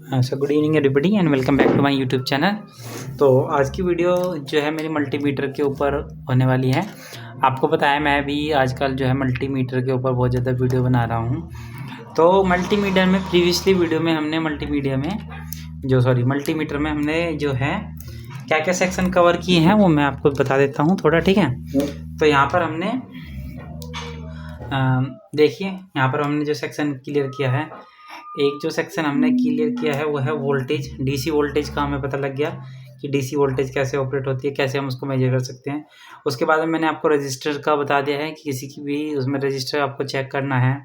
So good evening everybody and welcome back to my YouTube channel. तो आज की video जो है मेरी मल्टीमीटर के ऊपर होने वाली है। आपको पता है मैं भी आजकल जो है मल्टीमीटर के ऊपर बहुत ज़्यादा वीडियो बना रहा हूँ। तो मल्टीमीटर में प्रीवियसली वीडियो में हमने मल्टीमीटर में हमने जो है क्या क्या सेक्शन कवर किए हैं वो मैं आपको बता देता हूँ थोड़ा, ठीक है। तो यहाँ पर हमने देखिए, यहाँ पर हमने जो सेक्शन क्लियर किया है, एक जो सेक्शन हमने क्लियर किया है वो है वोल्टेज, डीसी वोल्टेज का हमें पता लग गया कि डीसी वोल्टेज कैसे ऑपरेट होती है, कैसे हम उसको मेजर कर सकते हैं। उसके बाद में मैंने आपको रजिस्टर का बता दिया है कि किसी की भी उसमें रजिस्टर आपको चेक करना है,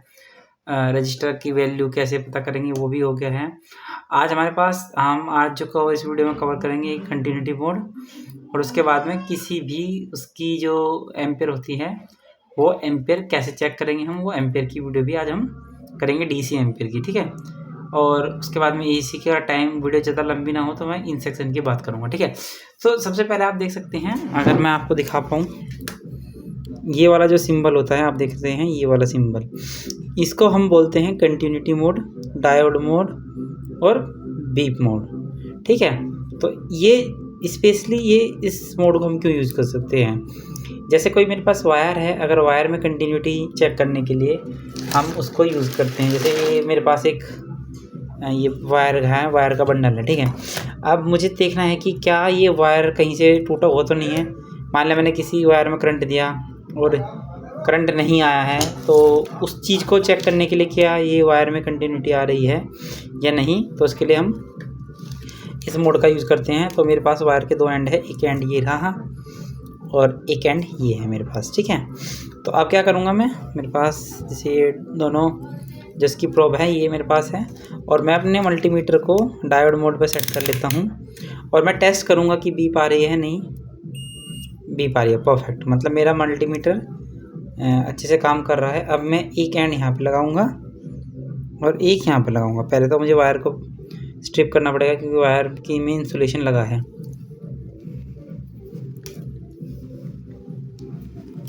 रजिस्टर की वैल्यू कैसे पता करेंगे वो भी हो गया है। आज हमारे पास हम आज जो इस वीडियो में कवर करेंगे एक कंटिन्यूटी मोड, और उसके बाद में किसी भी उसकी जो एम्पेयर होती है वो एम्पेयर कैसे चेक करेंगे हम, वो एम्पेयर की वीडियो भी आज हम करेंगे, डीसी एम्पेयर की, ठीक है। और उसके बाद में एसी का टाइम वीडियो ज़्यादा लंबी ना हो तो मैं इन सेक्शन की बात करूँगा, ठीक है। तो सबसे पहले आप देख सकते हैं, अगर मैं आपको दिखा पाऊँ, ये वाला जो सिंबल होता है आप देखते हैं, ये वाला सिंबल, इसको हम बोलते हैं कंटिन्यूटी मोड, डायोड मोड और बीप मोड, ठीक है। तो ये स्पेशली ये इस मोड को हम क्यों यूज़ कर सकते हैं, जैसे कोई मेरे पास वायर है, अगर वायर में कंटिन्यूटी चेक करने के लिए हम उसको यूज़ करते हैं। जैसे ये मेरे पास एक ये वायर है, वायर का बंडल है, ठीक है। अब मुझे देखना है कि क्या ये वायर कहीं से टूटा हुआ तो नहीं है। मान लिया मैंने किसी वायर में करंट दिया और करंट नहीं आया है, तो उस चीज़ को चेक करने के लिए क्या ये वायर में कंटिन्यूटी आ रही है या नहीं, तो उसके लिए हम इस मोड का यूज़ करते हैं। तो मेरे पास वायर के दो एंड है, एक एंड ये रहा और एक एंड ये है मेरे पास, ठीक है। तो अब क्या करूँगा मैं, मेरे पास जैसे ये दोनों जिसकी प्रोब है ये मेरे पास है, और मैं अपने मल्टीमीटर को डायोड मोड पे सेट कर लेता हूँ और मैं टेस्ट करूँगा कि बीप आ रही है, नहीं बीप आ रही है, परफेक्ट, मतलब मेरा मल्टीमीटर अच्छे से काम कर रहा है। अब मैं एक एंड यहाँ पे लगाऊँगा और एक यहाँ पे लगाऊँगा। पहले तो मुझे वायर को स्ट्रिप करना पड़ेगा क्योंकि वायर की में इंसुलेशन लगा है।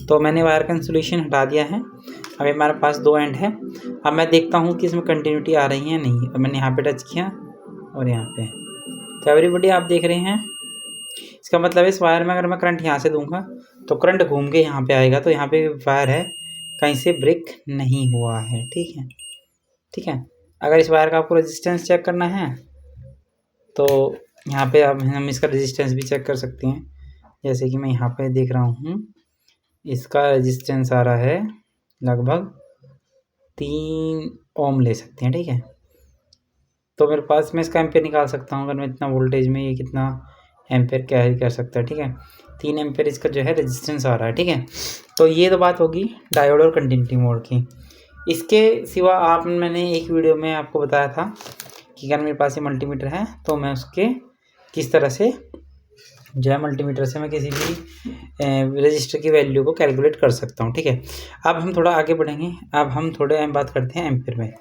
तो मैंने वायर का इंसुलेशन हटा दिया है। अब हमारे पास दो एंड है। अब मैं देखता हूँ कि इसमें कंटिन्यूटी आ रही है नहीं। अब मैंने यहाँ पे टच किया और यहाँ पे, तो एवरीबॉडी आप देख रहे हैं, इसका मतलब इस वायर में अगर मैं करंट यहाँ से दूंगा तो करंट घूम के यहाँ पे आएगा, तो यहाँ पे वायर है, कहीं से ब्रेक नहीं हुआ है, ठीक है, ठीक है। अगर इस वायर का आपको रेजिस्टेंस चेक करना है तो यहाँ पे अब हम इसका रेजिस्टेंस भी चेक कर सकते हैं। जैसे कि मैं यहाँ पे देख रहा हूँ, इसका रेजिस्टेंस आ रहा है लगभग 3 ओम ले सकते हैं, ठीक है। तो मेरे पास मैं इसका एम्पेयर निकाल सकता हूँ, अगर मैं इतना वोल्टेज में ये कितना एम्पेयर कैरी कर सकता है, ठीक है। 3 एम्पेयर इसका जो है रेजिस्टेंस आ रहा है, ठीक है। तो ये तो बात होगी डायोड और कंटिन्यूटी मोड की। इसके सिवा मैंने एक वीडियो में आपको बताया था कि अगर मेरे पास ये मल्टीमीटर है तो मैं उसके किस तरह से जो है मल्टीमीटर से मैं किसी भी रजिस्टर की वैल्यू को कैलकुलेट कर सकता हूँ, ठीक है। अब हम थोड़ा आगे बढ़ेंगे, अब हम थोड़े बात करते हैं एम्पेयर में।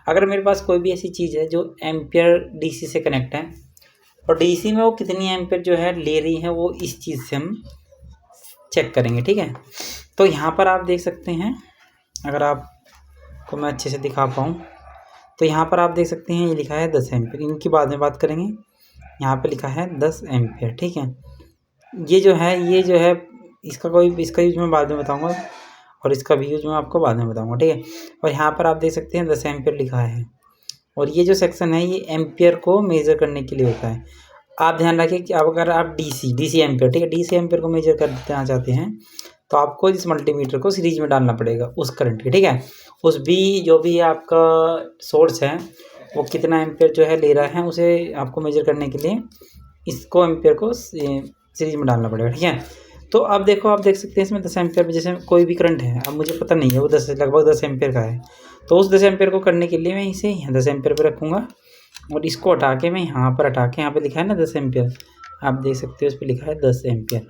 अगर मेरे पास कोई भी ऐसी चीज़ है जो एम्पेयर डीसी से कनेक्ट है और डीसी में वो कितनी एम्पेयर जो है ले रही है, वो इस चीज़ से हम चेक करेंगे, ठीक है। तो यहाँ पर आप देख सकते हैं, अगर आपको मैं अच्छे से दिखा पाऊँ तो यहाँ पर आप देख सकते हैं ये लिखा है 10 एम्पेयर, इनकी बाद में बात करेंगे। यहाँ पे लिखा है 10 एम्पेयर, ठीक है। ये जो है इसका यूज मैं बाद में बताऊंगा और इसका भी यूज मैं आपको बाद में बताऊंगा, ठीक है। और यहाँ पर आप देख सकते हैं 10 एम्पेयर लिखा है, और ये जो सेक्शन है ये एम्पेयर को मेज़र करने के लिए होता है। आप ध्यान रखिए कि अब अगर आप डीसी एम्पेयर, ठीक है, डीसी एम्पेयर को मेजर करना चाहते हैं तो आपको इस मल्टीमीटर को सीरीज में डालना पड़ेगा उस करंट के, ठीक है। उस भी जो भी आपका सोर्स है वो कितना एम्पेयर जो है ले रहा है, उसे आपको मेजर करने के लिए इसको एम्पेयर को सीरीज में डालना पड़ेगा, ठीक है। तो अब देखो, आप देख सकते हैं इसमें 10 एम्पेयर, जैसे कोई भी करंट है, अब मुझे पता नहीं है वो लगभग 10 एम्पेयर का है, तो उस 10 एम्पेयर को करने के लिए मैं इसे यहाँ 10 एम्पेयर पर रखूँगा और इसको हटा के मैं यहाँ पर हटा के, यहाँ पे लिखा है ना 10 एम्पेयर, आप देख सकते हो इस पर लिखा है 10 एम्पेयर।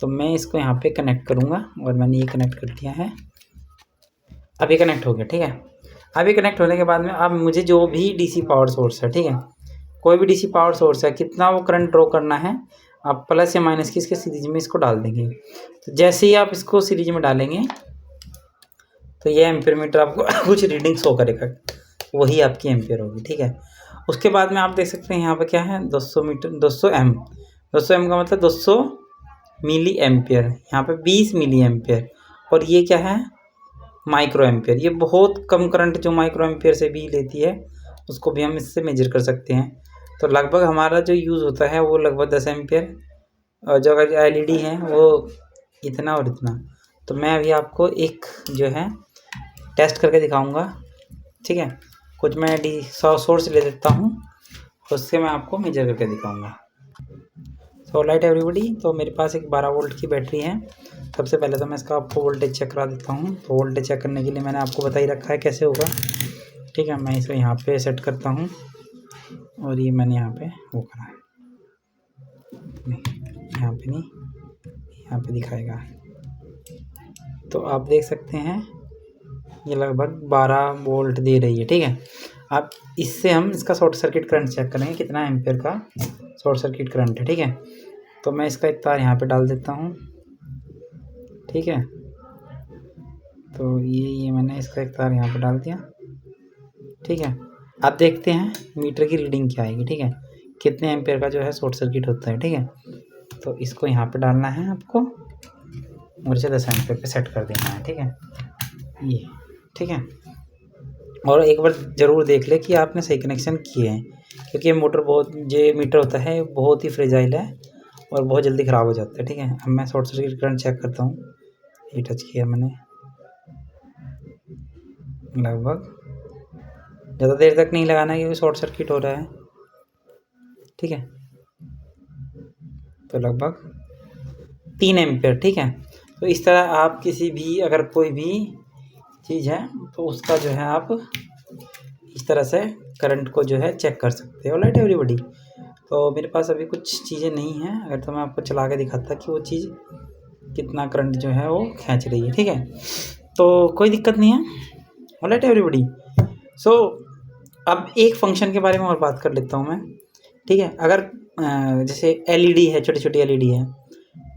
तो मैं इसको यहाँ पे कनेक्ट करूँगा और मैंने ये कनेक्ट कर दिया है। अब ये कनेक्ट हो गया, ठीक है। अब ये कनेक्ट होने के बाद में अब मुझे जो भी डीसी पावर सोर्स है, ठीक है, कोई भी डीसी पावर सोर्स है, कितना वो करंट ड्रॉ करना है, आप प्लस या माइनस की इसके सीरीज में इसको डाल देंगे। तो जैसे ही आप इसको सीरीज में डालेंगे तो ये एम्पेयर मीटर आपको कुछ रीडिंग शो करेगा, वही आपकी एम्पेयर होगी, ठीक है। उसके बाद में आप देख सकते हैं यहाँ पर क्या है, 200 मीटर 200 एम, 200 एम का मतलब 200 मिली एम्पियर, यहाँ पे 20 मिली एम्पियर। और ये क्या है, माइक्रो एम्पियर। ये बहुत कम करंट जो माइक्रो एम्पियर से भी लेती है उसको भी हम इससे मेजर कर सकते हैं। तो लगभग हमारा जो यूज़ होता है वो लगभग 10 एम्पियर, और जो अगर एलईडी है वो इतना और इतना। तो मैं अभी आपको एक जो है टेस्ट करके दिखाऊंगा, ठीक है। कुछ मैं सोर्स ले लेता हूँ, उससे मैं आपको मेजर करके दिखाऊंगा। सो लाइट एवरीबॉडी, तो मेरे पास एक 12 वोल्ट की बैटरी है। सबसे पहले तो मैं इसका आपको वोल्टेज चेक करा देता हूँ। तो वोल्टेज चेक करने के लिए मैंने आपको बता ही रखा है कैसे होगा, ठीक है। मैं इसे यहाँ पे सेट करता हूँ और ये मैंने यहाँ पे वो करा है, यहाँ पे नहीं, यहाँ पे दिखाएगा। तो आप देख सकते हैं ये लगभग 12 वोल्ट दे रही है, ठीक है। अब इससे हम इसका शॉर्ट सर्किट करंट चेक करेंगे, कितना एम्पियर का शॉर्ट सर्किट करंट है, ठीक है। तो मैं इसका एक तार यहाँ पे डाल देता हूँ, ठीक है। तो ये मैंने इसका एक तार यहाँ पे डाल दिया, ठीक है। आप देखते हैं मीटर की रीडिंग क्या आएगी, ठीक है, कितने एम्पियर का जो है शॉर्ट सर्किट होता है, ठीक है। तो इसको यहाँ पे डालना है आपको और इसे 10 एम्पियर पे सेट कर देना है, ठीक है, ये, ठीक है। और एक बार ज़रूर देख ले कि आपने सही कनेक्शन किए हैं, क्योंकि ये मोटर ये मीटर होता है बहुत ही फ्रेजाइल है और बहुत जल्दी ख़राब हो जाता है, ठीक है। अब मैं शॉर्ट सर्किट करंट चेक करता हूँ। ये टच किया मैंने, लगभग ज़्यादा देर तक नहीं लगाना है क्योंकि शॉर्ट सर्किट हो रहा है, ठीक है। तो लगभग 3 एम्पियर, ठीक है। तो इस तरह आप किसी भी अगर कोई भी चीज़ है तो उसका जो है आप इस तरह से करंट को जो है चेक कर सकते हो। लाइट एवरीबॉडी, तो मेरे पास अभी कुछ चीज़ें नहीं हैं, अगर तो मैं आपको चला के दिखाता कि वो चीज़ कितना करंट जो है वो खींच रही है, ठीक है। तो कोई दिक्कत नहीं है। लाइट एवरीबॉडी, सो अब एक फंक्शन के बारे में और बात कर लेता हूँ मैं, ठीक है। अगर जैसे एलईडी है, छोटी छोटी एलईडी है,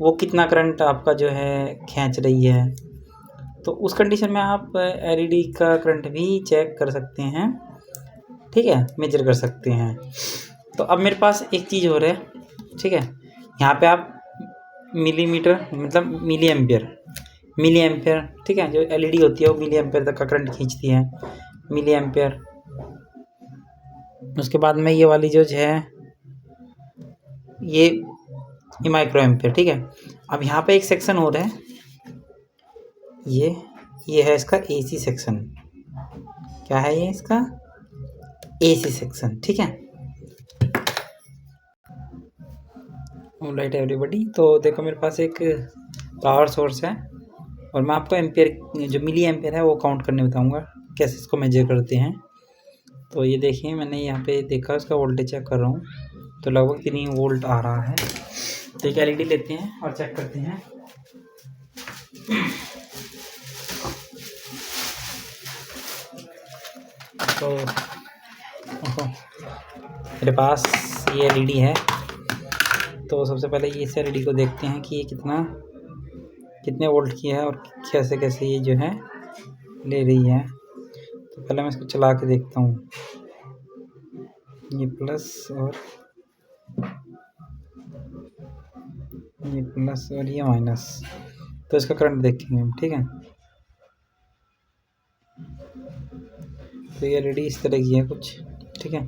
वो कितना करंट आपका जो है खींच रही है, तो उस कंडीशन में आप एलईडी का करंट भी चेक कर सकते हैं, ठीक है, मेजर कर सकते हैं। तो अब मेरे पास एक चीज़ हो रहा है, ठीक है। यहाँ पे आप मिलीमीटर मतलब मिली एम्पियर, ठीक है, जो एलईडी होती है वो मिली एम्पियर तक का करंट खींचती है, मिली एम्पियर। उसके बाद में ये वाली जो है ये माइक्रो एम्पियर, ठीक है। अब यहाँ पे एक सेक्शन हो रहा है, ये है इसका एसी सेक्शन। क्या है ये इसका एसी सेक्शन, ठीक है। ऑलराइट एवरीबॉडी, तो देखो मेरे पास एक पावर सोर्स है और मैं आपको एम्पियर जो मिली एम्पियर है वो काउंट करने बताऊंगा कैसे इसको मेजर करते हैं। तो ये देखिए मैंने यहाँ पे देखा, उसका वोल्टेज चेक कर रहा हूँ तो लगभग 3 वोल्ट आ रहा है। तो एक एलईडी लेते हैं और चेक करते हैं। तो मेरे पास ये एलईडी है, तो सबसे पहले ये इस एलईडी को देखते हैं कि ये कितने वोल्ट की है और कैसे कैसे ये जो है ले रही है। तो पहले मैं इसको चला के देखता हूँ, ये प्लस और ये माइनस, तो इसका करंट देखेंगे हम, ठीक है। तो ये एलईडी इस तरह की है कुछ, ठीक है,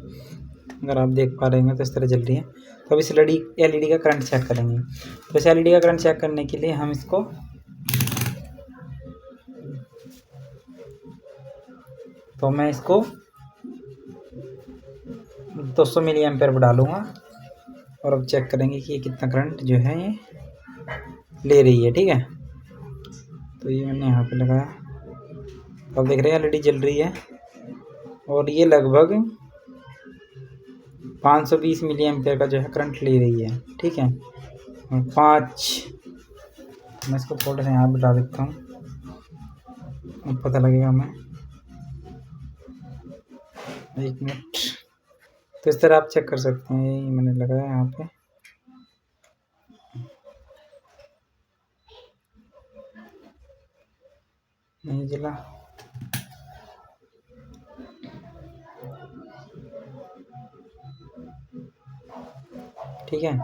अगर आप देख पा रहे हैं तो इस तरह जल रही है। तो अब इस एलईडी का करंट चेक करेंगे। तो इस एलईडी का करंट चेक करने के लिए हम इसको मैं इसको 200 मिली एम्पियर पर डालूँगा और अब चेक करेंगे कि ये कितना करंट जो है ये ले रही है, ठीक है। तो ये मैंने यहाँ पे लगाया, अब देख रहे हैं एलईडी जल रही है और ये लगभग 520 मिली एम्पियर का जो है करंट ले रही है, ठीक है। और 5 मैं इसको थोड़ा सा यहाँ बढ़ा देता हूँ, अब पता लगेगा मैं, 1 मिनट। तो इस तरह आप चेक कर सकते हैं, ये मैंने लगाया यहाँ पे, नहीं जला। ठीक है।